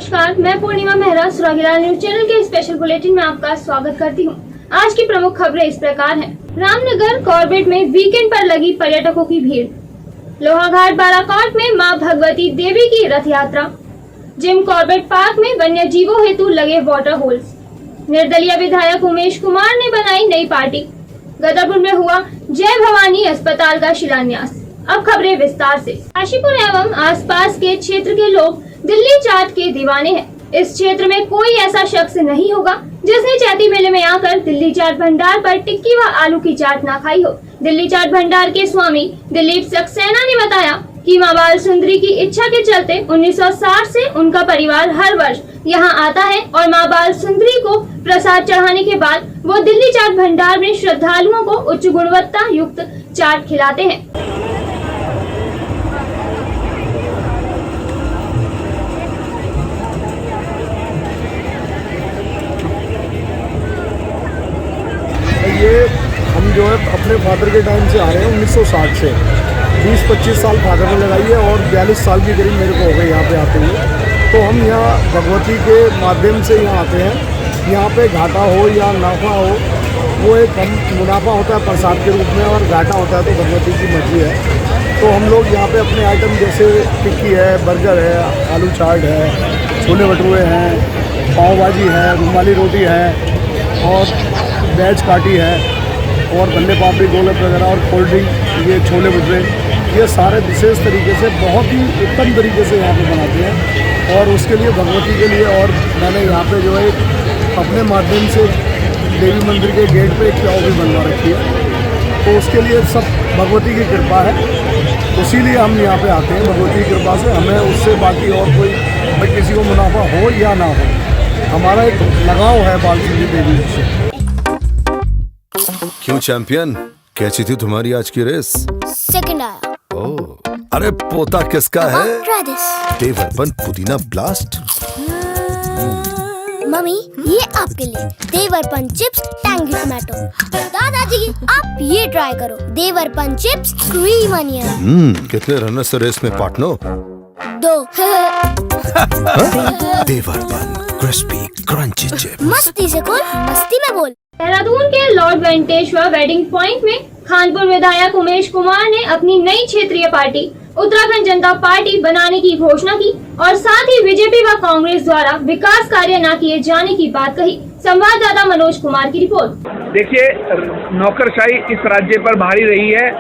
नमस्कार, मैं पूर्णिमा Mehra सुरागीलाल news channel के स्पेशल बुलेटिन में आपका स्वागत करती हूं। आज की प्रमुख खबरें इस प्रकार हैं। रामनगर कॉर्बेट में वीकेंड पर लगी पर्यटकों की भीड़। लोहाघाट बालाकोट में मां भगवती देवी की रथ यात्रा। जिम कॉर्बेट पार्क में वन्य जीवों हेतु लगे वाटर होल्स। निर्दलीय विधायक उमेश कुमार ने बनाई नई पार्टी। गदरपुर में हुआ जय भवानी अस्पताल का शिलान्यास। अब खबरें विस्तार से। काशीपुर एवं आसपास के क्षेत्र के लोग दिल्ली चाट के दीवाने हैं। इस क्षेत्र में कोई ऐसा शख्स नहीं होगा जिसने चैती मेले में आकर दिल्ली चाट भंडार पर टिक्की व आलू की चाट ना खाई हो। दिल्ली चाट भंडार के स्वामी दिलीप सक्सेना ने बताया कि मां बाल सुंदरी की इच्छा के चलते 1960 से उनका परिवार हर वर्ष यहां आता है और मां बाल सुंदरी को प्रसाद चढ़ाने के बाद वो दिल्ली चाट भंडार में श्रद्धालुओं को उच्च गुणवत्ता युक्त चाट खिलाते हैं। ये हम जो है अपने फादर के टाइम से आ रहे हैं 1960 से 20-25 साल फादर ने लगाई है और 42 साल की करीब मेरे को हो गए यहाँ पे आते हुए। तो हम यहाँ भगवती के माध्यम से यहाँ आते हैं। यहाँ पे घाटा हो या नाफा हो, वो एक हम मुनाफा होता है प्रसाद के रूप में और घाटा होता है तो भगवती की मर्जी है। तो हम लोग यहाँ पे अपने आइटम जैसे टिक्की है, बर्गर है, आलू चाट है, छोले भटूरे हैं, पाव भाजी है, रुमाली रोटी है और वेज काटी है और गन्ने पापड़ी गोलक वगैरह और कोल्ड ड्रिंक, ये छोले भटूरे, ये सारे विशेष तरीके से बहुत ही उत्तम तरीके से यहाँ पे बनाते हैं। और उसके लिए भगवती के लिए और मैंने यहाँ पे जो है अपने माध्यम से देवी मंदिर के गेट पे एक चाव भी बनवा रखी है। तो उसके लिए सब भगवती की कृपा है, इसीलिए हम यहाँ पे आते हैं। भगवती की कृपा से हमें उससे बाकी और कोई भाई किसी को मुनाफा हो या ना हो, हमारा एक लगाव है बाल सुंदरी देवी से। क्यों चैंपियन, कैसी थी तुम्हारी आज की रेस? सेकंड आया। ओह, अरे पोता किसका है? Try this. देवरपन पुदीना ब्लास्ट। मम्मी, ये आपके लिए देवरपन चिप्स टैंगी टमाटो। दादाजी, आप ये ट्राई करो, देवरपन चिप्स क्रीम अनियन। कितने रनर से रेस में पार्टनर? 2। देवरपन क्रिस्पी क्रंची चिप। मस्ती से बोल, मस्ती में बोल। देहरादून के लॉर्ड वेंकटेश्वर वेडिंग पॉइंट में खानपुर विधायक उमेश कुमार ने अपनी नई क्षेत्रीय पार्टी उत्तराखंड जनता पार्टी बनाने की घोषणा की और साथ ही बीजेपी व कांग्रेस द्वारा विकास कार्य न किए जाने की बात कही। संवाददाता मनोज कुमार की रिपोर्ट। देखिए, नौकरशाही इस राज्य पर भारी रही है,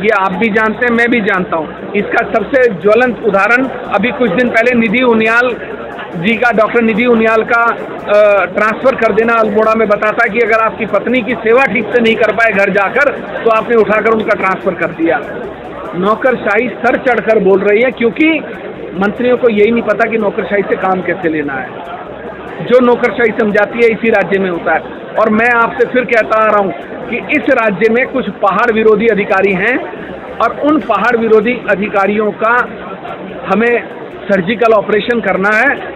ये आप भी जानते हैं, मैं भी जानता हूँ। इसका सबसे ज्वलंत उदाहरण अभी कुछ दिन पहले निधि उनियाल जी का, डॉक्टर निधि उनियाल का ट्रांसफर कर देना अल्मोड़ा में बताता कि अगर आपकी पत्नी की सेवा ठीक से नहीं कर पाए घर जाकर तो आपने उठाकर उनका ट्रांसफर कर दिया। नौकरशाही सर चढ़कर बोल रही है क्योंकि मंत्रियों को यही नहीं पता कि नौकरशाही से काम कैसे लेना है। जो नौकरशाही समझाती है इसी राज्य में होता है। और मैं आपसे फिर कहता आ रहा हूँ कि इस राज्य में कुछ पहाड़ विरोधी अधिकारी हैं और उन पहाड़ विरोधी अधिकारियों का हमें सर्जिकल ऑपरेशन करना है।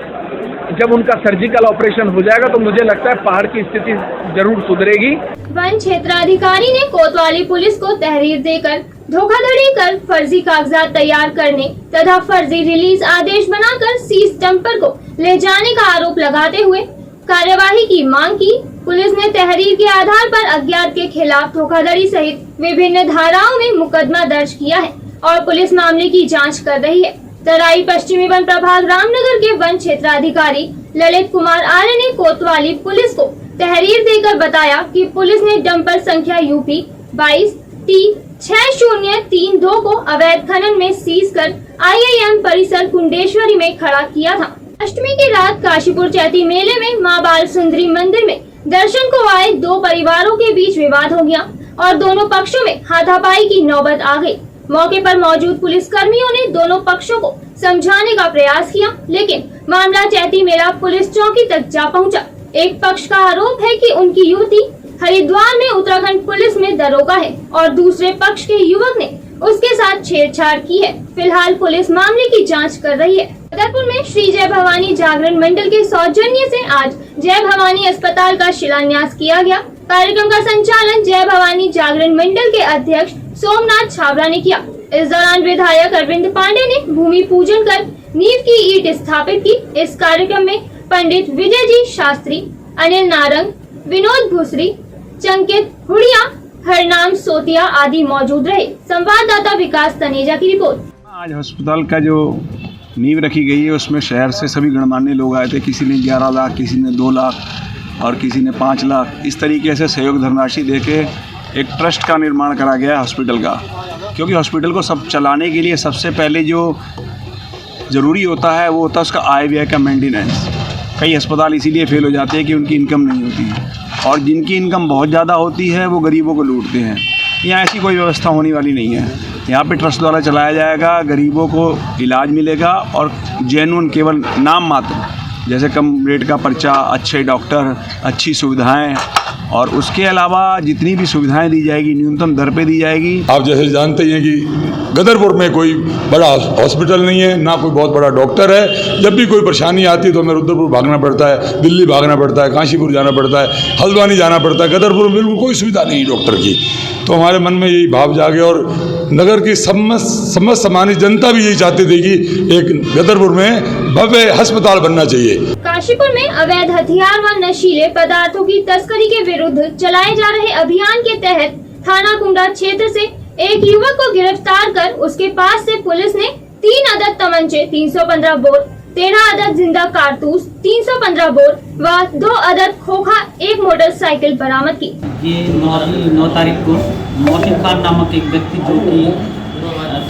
जब उनका सर्जिकल ऑपरेशन हो जाएगा तो मुझे लगता है पहाड़ की स्थिति जरूर सुधरेगी। वन क्षेत्राधिकारी ने कोतवाली पुलिस को तहरीर देकर धोखाधड़ी कर फर्जी कागजात तैयार करने तथा फर्जी रिलीज आदेश बनाकर सीज डंपर को ले जाने का आरोप लगाते हुए कार्यवाही की मांग की। पुलिस ने तहरीर के आधार पर अज्ञात के खिलाफ धोखाधड़ी सहित विभिन्न धाराओं में मुकदमा दर्ज किया है और पुलिस मामले की जाँच कर रही है। तराई पश्चिमी वन प्रभाग रामनगर के वन क्षेत्राधिकारी ललित कुमार आर्य ने कोतवाली पुलिस को तहरीर देकर बताया कि पुलिस ने डंपर संख्या यूपी 22T6032 को अवैध खनन में सीज कर IIM परिसर कुंडेश्वरी में खड़ा किया था। अष्टमी की रात काशीपुर चैती मेले में मां बाल सुंदरी मंदिर में दर्शन को आए दो परिवारों के बीच विवाद हो गया और दोनों पक्षों में हाथापाई की नौबत आ गई। मौके पर मौजूद पुलिस कर्मियों ने दोनों पक्षों को समझाने का प्रयास किया, लेकिन मामला चैती मेला पुलिस चौकी तक जा पहुंचा। एक पक्ष का आरोप है कि उनकी युवती हरिद्वार में उत्तराखंड पुलिस में दरोगा है और दूसरे पक्ष के युवक ने उसके साथ छेड़छाड़ की है। फिलहाल पुलिस मामले की जांच कर रही है। गदरपुर में श्री जय भवानी जागरण मंडल के सौजन्य से आज जय भवानी अस्पताल का शिलान्यास किया गया। कार्यक्रम का संचालन जय भवानी जागरण मंडल के अध्यक्ष सोमनाथ छाबड़ा ने किया। इस दौरान विधायक अरविंद पांडे ने भूमि पूजन कर नींव की ईंट स्थापित की। इस कार्यक्रम में पंडित विजय जी शास्त्री, अनिल नारंग, विनोद भूसरी, चंकित हुड़िया, हरनाम सोतिया आदि मौजूद रहे। संवाददाता विकास तनेजा की रिपोर्ट। आज अस्पताल का जो नींव रखी गई है उसमें शहर से सभी गणमान्य लोग आए थे। किसी ने 11 लाख, किसी ने 2 लाख और किसी ने 5 लाख, इस तरीके से सहयोग धनराशि देके एक ट्रस्ट का निर्माण करा गया है हॉस्पिटल का। क्योंकि हॉस्पिटल को सब चलाने के लिए सबसे पहले जो ज़रूरी होता है वो होता है उसका आय व्यय का मेंटेनेंस। कई अस्पताल इसीलिए फेल हो जाते हैं कि उनकी इनकम नहीं होती है, और जिनकी इनकम बहुत ज़्यादा होती है वो गरीबों को लूटते हैं। यहाँ ऐसी कोई व्यवस्था होने वाली नहीं है। यहाँ पे ट्रस्ट द्वारा चलाया जाएगा, गरीबों को इलाज मिलेगा और जेन्युइन, केवल नाम मात्र, जैसे कम रेट का पर्चा, अच्छे डॉक्टर, अच्छी सुविधाएं, और उसके अलावा जितनी भी सुविधाएं दी जाएगी न्यूनतम दर पे दी जाएगी। आप जैसे जानते ही हैं कि गदरपुर में कोई बड़ा हॉस्पिटल नहीं है, ना कोई बहुत बड़ा डॉक्टर है। जब भी कोई परेशानी आती है तो हमें रुद्रपुर भागना पड़ता है, दिल्ली भागना पड़ता है, काशीपुर जाना पड़ता है, हल्द्वानी जाना पड़ता है। गदरपुर में बिल्कुल कोई सुविधा नहीं है डॉक्टर की। तो हमारे मन में यही भाव जागे और नगर की समस्त सामान्य जनता भी यही चाहती थी कि एक गदरपुर में भव्य अस्पताल बनना चाहिए। काशीपुर में अवैध हथियार व नशीले पदार्थों की तस्करी के विरुद्ध चलाए जा रहे अभियान के तहत थाना कुंडा क्षेत्र से एक युवक को गिरफ्तार कर उसके पास से पुलिस ने 3 अदद तमंचे, 315 बोर, 13 अदद जिंदा कारतूस, 315 बोर व 2 अदद खोखा, 1 मोटरसाइकिल बरामद की। ये 9 तारीख को मोहसिन खान नामक एक व्यक्ति जो कि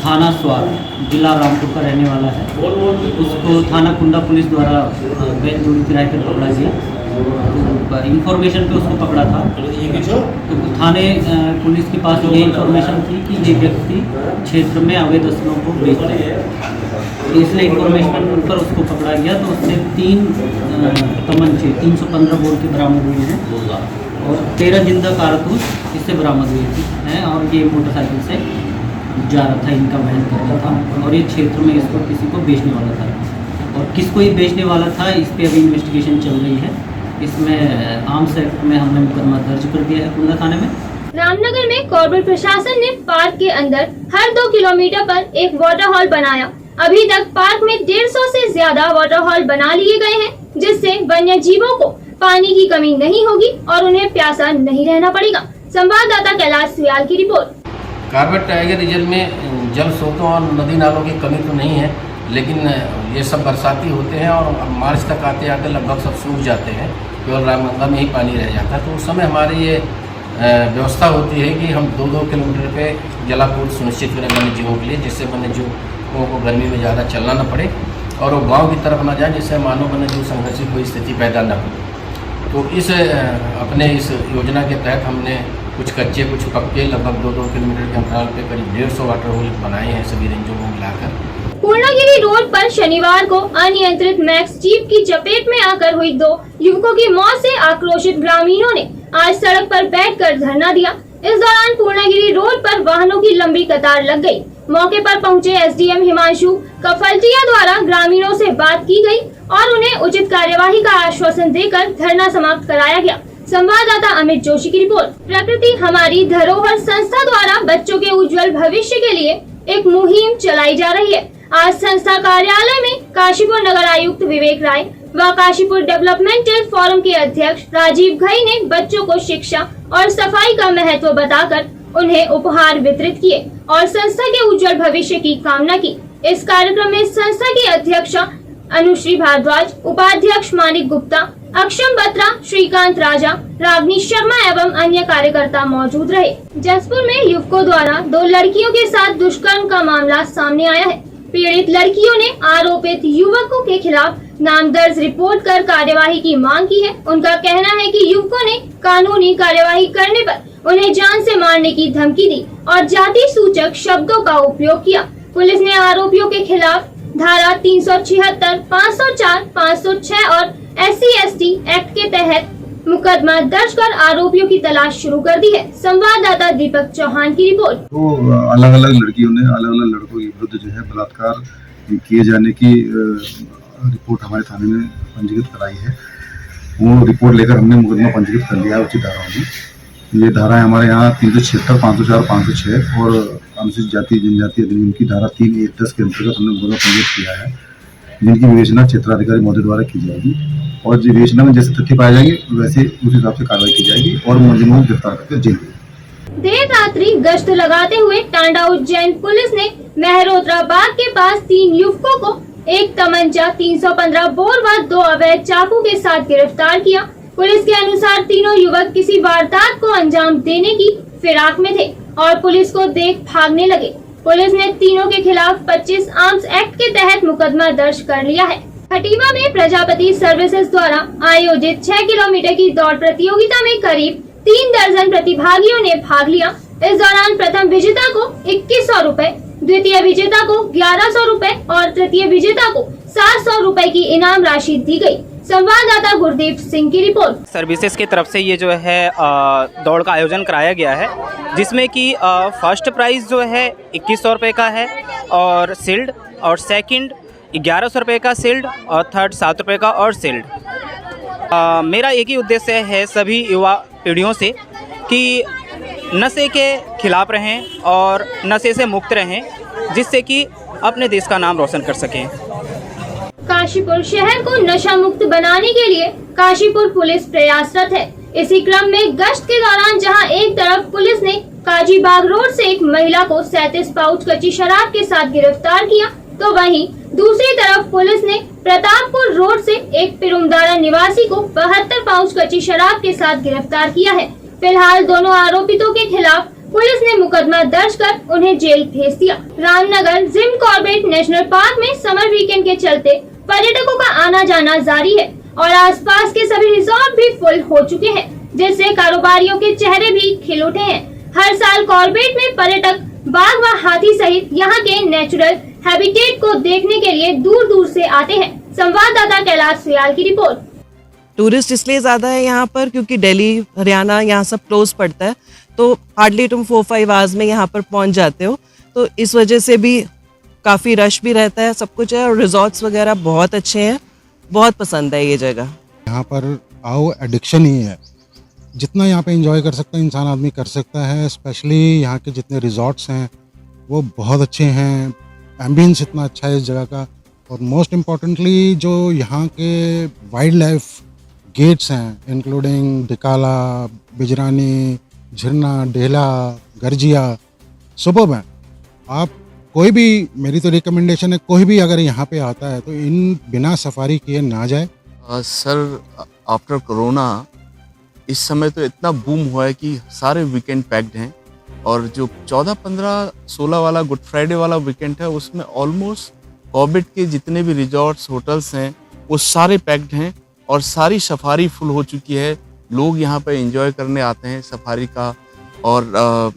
थाना स्वार जिला रामपुर का रहने वाला है, उसको थाना कुंडा पुलिस द्वारा बैलजोड़ी किराए पर पकड़ा गया। तो इंफॉर्मेशन पे उसको पकड़ा था। तो थाने पुलिस के पास ये इंफॉर्मेशन थी कि ये व्यक्ति क्षेत्र में अवैध असलों को बेचता है, इसलिए इंफॉर्मेशन पर उसको पकड़ा गया। तो उससे 3 तमंचे 315 बोर के बरामद हुए हैं और 13 जिंदा कारतूस इससे बरामद हुए हैं। और ये मोटरसाइकिल से जा रहा था, इनका वहन कर रहा था और ये क्षेत्र में इसको किसी को बेचने वाला था। और किसको ये बेचने वाला था इस पर अभी इन्वेस्टिगेशन चल रही है। इसमें आर्म्स एक्ट में हमने मुकदमा दर्ज कर दिया है कुंडा थाने में। रामनगर में कॉर्पोरेट प्रशासन ने पार्क के अंदर हर 2 किलोमीटर पर एक वाटर हॉल बनाया। अभी तक पार्क में 150 से ज्यादा वाटर हॉल बना लिए गए हैं, जिससे वन्य जीवों को पानी की कमी नहीं होगी और उन्हें प्यासा नहीं रहना पड़ेगा। संवाददाता कैलाश सियाल की रिपोर्ट। कॉर्बेट टाइगर रिजर्व में जल स्रोतों और नदी नालों की कमी तो नहीं है, लेकिन ये सब बरसाती होते हैं और मार्च तक आते आते लगभग सब सूख जाते हैं। केवल रामगंगा में ही पानी रह जाता है। तो उस समय हमारी ये व्यवस्था होती है कि हम 2-2 किलोमीटर पे जलापूर्ति सुनिश्चित करें वन्य जीवों के लिए, जिससे वन्य जीवों को गर्मी में ज़्यादा चलना न पड़े और वो गाँव की तरफ न जाए, जिससे मानव वन्य जीव संघर्ष की कोई स्थिति पैदा न हो। तो इस योजना के तहत हमने कुछ कच्चे कुछ पक्के लगभग 2-2 किलोमीटर के अंतराल पे करीब 150 वाटर होल बनाए हैं सभी रेंजों में मिलाकर। पूर्णागिरी रोड पर शनिवार को अनियंत्रित मैक्स जीप की चपेट में आकर हुई 2 युवकों की मौत से आक्रोशित ग्रामीणों ने आज सड़क पर बैठकर धरना दिया। इस दौरान पूर्णागिरी रोड पर वाहनों की लंबी कतार लग गई। मौके पर पहुंचे एसडीएम हिमांशु कफलटिया द्वारा ग्रामीणों से बात की गई और उन्हें उचित कार्यवाही का आश्वासन देकर धरना समाप्त कराया गया। संवाददाता अमित जोशी की रिपोर्ट। प्रकृति हमारी धरोहर संस्था द्वारा बच्चों के उज्जवल भविष्य के लिए एक मुहिम चलाई जा रही है। आज संस्था कार्यालय में काशीपुर नगर आयुक्त विवेक राय व काशीपुर डेवलपमेंटल फोरम के अध्यक्ष राजीव घई ने बच्चों को शिक्षा और सफाई का महत्व बताकर उन्हें उपहार वितरित किए और संस्था के उज्जवल भविष्य की कामना की। इस कार्यक्रम में संस्था की अध्यक्षा अनुश्री भारद्वाज, उपाध्यक्ष मानिक गुप्ता, अक्षम बत्रा, श्रीकांत राजा, रागनी शर्मा एवं अन्य कार्यकर्ता मौजूद रहे। जसपुर में युवकों द्वारा 2 लड़कियों के साथ दुष्कर्म का मामला सामने आया है। पीड़ित लड़कियों ने आरोपित युवकों के खिलाफ नाम दर्ज रिपोर्ट कर कार्यवाही की मांग की है। उनका कहना है कि युवकों ने कानूनी कार्यवाही करने पर उन्हें जान से मारने की धमकी दी और जाति सूचक शब्दों का उपयोग किया। पुलिस ने आरोपियों के खिलाफ धारा 376, 504, 506 और SC/ST एक्ट के तहत मुकदमा दर्ज कर आरोपियों की तलाश शुरू कर दी है। संवाददाता दीपक चौहान की रिपोर्ट। तो अलग अलग लड़कियों ने अलग अलग लड़कों के विरुद्ध जो है बलात्कार किए जाने की रिपोर्ट हमारे थाने में पंजीकृत कराई है। वो रिपोर्ट लेकर हमने मुकदमा पंजीकृत कर लिया है उचित धाराओं में। ये धाराएं हमारे यहाँ 376, 504, 506 और अनुसूचित जाति जनजाति अधिनियम की धारा 3(1)(10) के अंतर्गत हमने मुकदमा पंजीकृत किया है। जिनकी विवेचना क्षेत्राधिकारी महोदय द्वारा की जाएगी और जो विवेचना में जैसे तथ्य पाए जाएंगे वैसे उस हिसाब से कार्रवाई की जाएगी और मुलजिमों को गिरफ्तार करके जेल भेजेंगे। देर रात्रि गश्त लगाते हुए टांडा उज्जैन पुलिस ने मेहरोत्रा बाग के पास 3 युवकों को एक तमंचा, 315 बोर व 2 अवैध चाकू के साथ गिरफ्तार किया। पुलिस के अनुसार तीनों युवक किसी वारदात को अंजाम देने की फिराक में थे और पुलिस को देख भागने लगे। पुलिस ने तीनों के खिलाफ 25 आर्म्स एक्ट के तहत मुकदमा दर्ज कर लिया है। खटीमा में प्रजापति सर्विसेज द्वारा आयोजित 6 किलोमीटर की दौड़ प्रतियोगिता में करीब 3 दर्जन प्रतिभागियों ने भाग लिया। इस दौरान प्रथम विजेता को 2100 रूपए, द्वितीय विजेता को 1100 रूपए और तृतीय विजेता को 700 रूपए की इनाम राशि दी गई। संवाददाता गुरदीप सिंह की रिपोर्ट। सर्विसेज की तरफ से ये जो है दौड़ का आयोजन कराया गया है, जिसमें कि फर्स्ट प्राइज़ जो है 2100 रुपये का है और सील्ड, और सेकंड 1100 रुपये का सील्ड और थर्ड 7 रुपये का और सील्ड। मेरा एक ही उद्देश्य है सभी युवा पीढ़ियों से कि नशे के खिलाफ रहें और नशे से मुक्त रहें, जिससे कि अपने देश का नाम रोशन कर सकें। काशीपुर शहर को नशा मुक्त बनाने के लिए काशीपुर पुलिस प्रयासरत है। इसी क्रम में गश्त के दौरान जहां एक तरफ पुलिस ने काजीबाग रोड से एक महिला को 37 पाउच कच्ची शराब के साथ गिरफ्तार किया, तो वहीं दूसरी तरफ पुलिस ने प्रतापपुर रोड से एक पिरुमदारा निवासी को 72 पाउच कच्ची शराब के साथ गिरफ्तार किया है। फिलहाल दोनों आरोपितों के खिलाफ पुलिस ने मुकदमा दर्ज कर उन्हें जेल भेज दिया। Ramnagar Jim Corbett national park में समर वीकेंड के चलते पर्यटकों का आना जाना जारी है और आसपास के सभी रिजॉर्ट भी फुल हो चुके हैं, जिससे कारोबारियों के चेहरे भी खिल उठे हैं। हर साल कॉर्बेट में पर्यटक बाघ व हाथी सहित यहाँ के नेचुरल हैबिटेट को देखने के लिए दूर दूर से आते हैं। संवाददाता कैलाश सुयाल की रिपोर्ट। टूरिस्ट इसलिए ज़्यादा है यहाँ पर क्योंकि दिल्ली, हरियाणा यहाँ सब क्लोज पड़ता है, तो हार्डली तुम 4-5 आवर्स में यहाँ पर पहुँच जाते हो, तो इस वजह से भी काफ़ी रश भी रहता है, सब कुछ है और रिजॉर्ट्स वगैरह बहुत अच्छे हैं, बहुत पसंद है ये जगह। यहाँ पर आओ, एडिक्शन ही है, जितना यहाँ पे एंजॉय कर सकता है इंसान आदमी कर सकता है। स्पेशली यहाँ के जितने रिजॉर्ट्स हैं वो बहुत अच्छे हैं, एम्बियंस इतना अच्छा है इस जगह का, और मोस्ट इम्पॉर्टेंटली जो यहाँ के वाइल्ड लाइफ गेट्स हैं इंक्लूडिंग डिकाला, बिजरानी, झरना, डेला, गर्जिया, सुबह हैं। आप कोई भी, मेरी तो रिकमेंडेशन है, कोई भी अगर यहाँ पे आता है तो इन बिना सफारी किए ना जाए। सर, आफ्टर कोरोना इस समय तो इतना बूम हुआ है कि सारे वीकेंड पैक्ड हैं, और जो 14, 15, 16 वाला गुड फ्राइडे वाला वीकेंड है उसमें ऑलमोस्ट कॉर्बेट के जितने भी रिजॉर्ट्स, होटल्स हैं वो सारे पैक्ड हैं और सारी सफारी फुल हो चुकी है। लोग यहाँ पे एंजॉय करने आते हैं सफारी का और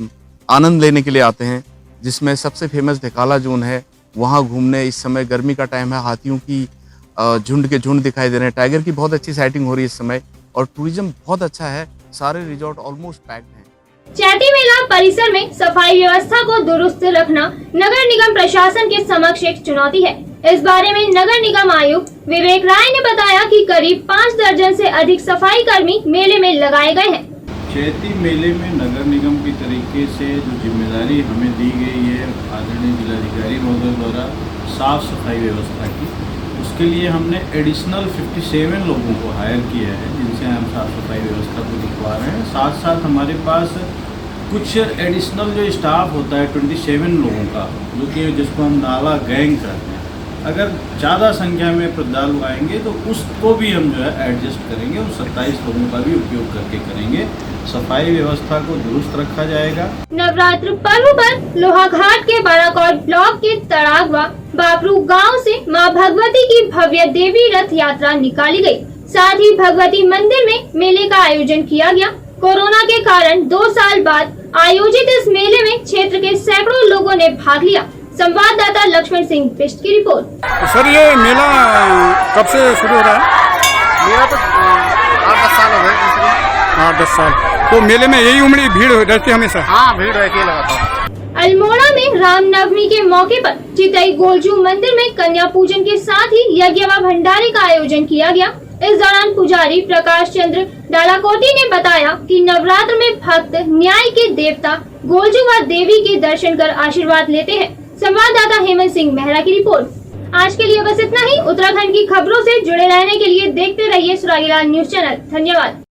आनंद लेने के लिए आते हैं, जिसमें सबसे फेमस ढकाला जोन है, वहाँ घूमने। इस समय गर्मी का टाइम है, हाथियों की झुंड के झुंड दिखाई दे रहे हैं, टाइगर की बहुत अच्छी साइटिंग हो रही है इस समय, और टूरिज्म बहुत अच्छा है, सारे रिजॉर्ट ऑलमोस्ट पैक्ड हैं। चैती मेला परिसर में सफाई व्यवस्था को दुरुस्त रखना नगर निगम प्रशासन के समक्ष एक चुनौती है। इस बारे में नगर निगम आयुक्त विवेक राय ने बताया कि करीब 5 दर्जन से अधिक सफाई कर्मी मेले में लगाए गए हैं। चैती मेले में नगर निगम की तरीके से जो जिम्मेदारी हमें दी गई है आदरणीय जिलाधिकारी महोदय द्वारा साफ सफाई व्यवस्था की, उसके लिए हमने एडिशनल 57 लोगों को हायर किया है, जिनसे हम साफ सफाई व्यवस्था को दिखवा रहे हैं। साथ साथ हमारे पास कुछ एडिशनल जो स्टाफ होता है 27 लोगों का, जो कि जिसको हम नाला गैंग कहते हैं। अगर ज़्यादा संख्या में श्रद्धालु आएंगे तो उसको भी हम जो है एडजस्ट करेंगे, उन 27 लोगों का भी उपयोग करके करेंगे। सफाई व्यवस्था को दुरुस्त रखा जाएगा। नवरात्र पर्व पर लोहाघाट के बाराकोट ब्लॉक के तड़ाग व बापरू गांव से मां भगवती की भव्य देवी रथ यात्रा निकाली गई। साथ ही भगवती मंदिर में मेले का आयोजन किया गया। कोरोना के कारण 2 साल बाद आयोजित इस मेले में क्षेत्र के सैकड़ों लोगों ने भाग लिया। संवाददाता लक्ष्मण सिंह बिष्ट की रिपोर्ट। सर, ये मेला कब से शुरू हो रहा है? मेरा तो 8-10 साल हो गए। 8-10 साल। तो मेले में यही उमड़ी भीड़ रहती है हमेशा? हाँ, भीड़ रहती है लगातार। अल्मोड़ा में रामनवमी के मौके पर चितई गोलजू मंदिर में कन्या पूजन के साथ ही यज्ञ व भंडारे का आयोजन किया गया। इस दौरान पुजारी प्रकाश चंद्र डालाकोटी ने बताया कि नवरात्र में भक्त न्याय के देवता गोलजू व देवी के दर्शन कर आशीर्वाद लेते हैं। संवाददाता हेमंत सिंह मेहरा की रिपोर्ट। आज के लिए बस इतना ही। उत्तराखंड की खबरों से जुड़े रहने के लिए देखते रहिए सुरागीलाल न्यूज चैनल। धन्यवाद।